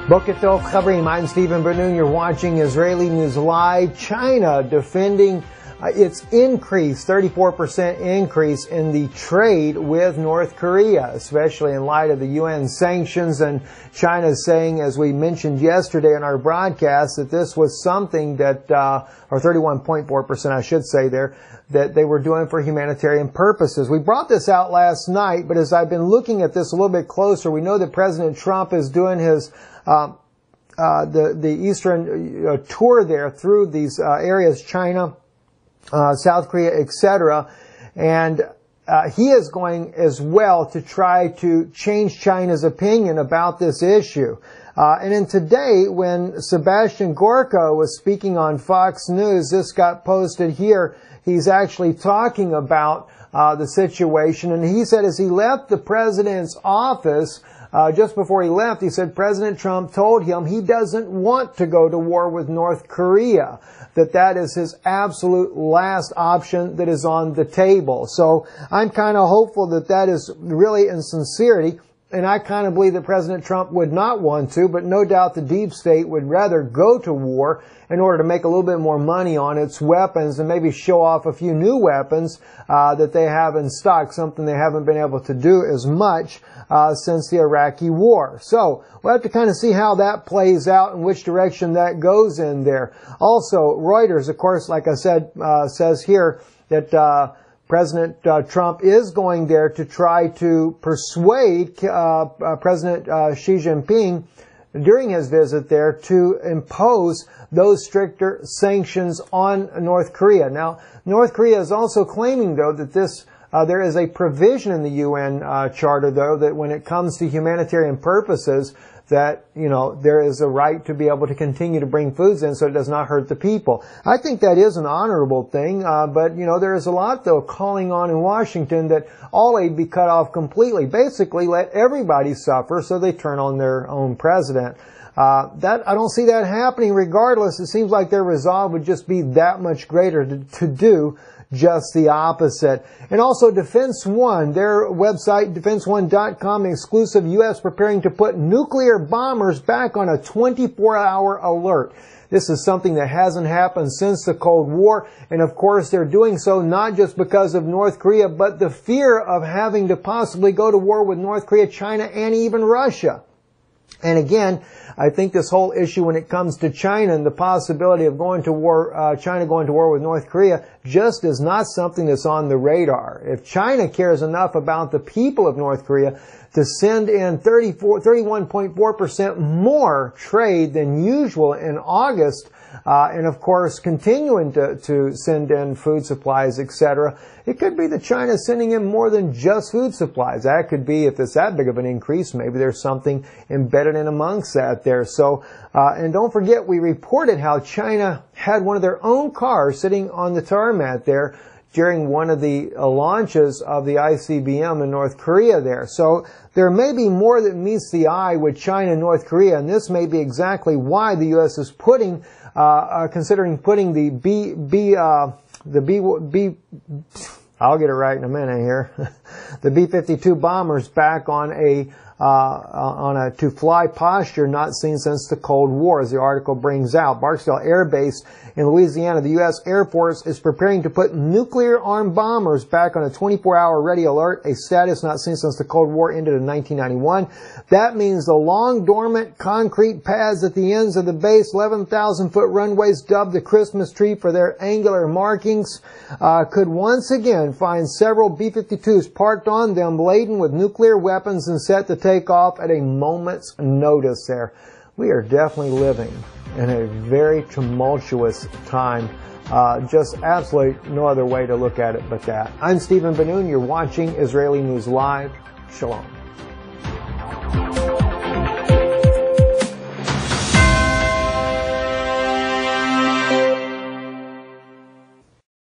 Boker Tov Chavrim, I'm Stephen Benoon. You're watching Israeli News Live. China defending its increase, 34% increase in the trade with North Korea, especially in light of the UN sanctions. And China is saying, as we mentioned yesterday in our broadcast, that this was something that, or 31.4% I should say there, that they were doing for humanitarian purposes. We brought this out last night, but as I've been looking at this a little bit closer, we know that President Trump is doing his the Eastern tour there through these areas, China, South Korea, etc. And he is going as well to try to change China's opinion about this issue. And then today, when Sebastian Gorka was speaking on Fox News, this got posted here. He's actually talking about the situation, and he said as he left the president's office, just before he left, he said President Trump told him he doesn't want to go to war with North Korea, that is his absolute last option that is on the table. So I'm kind of hopeful that that is really in sincerity. And I kind of believe that President Trump would not want to, but no doubt the deep state would rather go to war in order to make a little bit more money on its weapons and maybe show off a few new weapons that they have in stock, something they haven't been able to do as much since the Iraqi war. So we'll have to kind of see how that plays out and which direction that goes in there. Also, Reuters, of course, like I said, says here that President Trump is going there to try to persuade President Xi Jinping during his visit there to impose those stricter sanctions on North Korea. Now, North Korea is also claiming, though, that this there is a provision in the UN Charter, though, that when it comes to humanitarian purposes, that, you know, there is a right to be able to continue to bring foods in so it does not hurt the people. I think that is an honorable thing, but, you know, there is a lot, though, calling on in Washington that all aid be cut off completely. Basically, let everybody suffer so they turn on their own president. I don't see that happening regardless. It seems like their resolve would just be that much greater to do just the opposite. And also Defense One, their website, defenseone.com, exclusive, U.S. preparing to put nuclear bombers back on a 24-hour alert. This is something that hasn't happened since the Cold War. And of course, they're doing so not just because of North Korea, but the fear of having to possibly go to war with North Korea, China, and even Russia. And again, I think this whole issue when it comes to China and the possibility of going to war, China going to war with North Korea, just is not something that's on the radar. If China cares enough about the people of North Korea to send in 31.4% more trade than usual in August, and of course continuing to send in food supplies, etc., it could be that China is sending in more than just food supplies. That could be, if it's that big of an increase, maybe there's something embedded in amongst that there. So, and don't forget, we reported how China had one of their own cars sitting on the tarmac there during one of the launches of the ICBM in North Korea there. So there may be more that meets the eye with China and North Korea, and this may be exactly why the U.S. is considering putting I'll get it right in a minute here, the B-52 bombers back on a to-fly posture not seen since the Cold War, as the article brings out. Barksdale Air Base in Louisiana, the U.S. Air Force is preparing to put nuclear-armed bombers back on a 24-hour ready alert, a status not seen since the Cold War ended in 1991. That means the long, dormant concrete pads at the ends of the base, 11,000-foot runways dubbed the Christmas tree for their angular markings, could once again find several B-52s parked on them laden with nuclear weapons and set to take off at a moment's notice there. We are definitely living in a very tumultuous time. Just absolutely no other way to look at it but that. I'm Stephen Benoon. You're watching Israeli News Live. Shalom.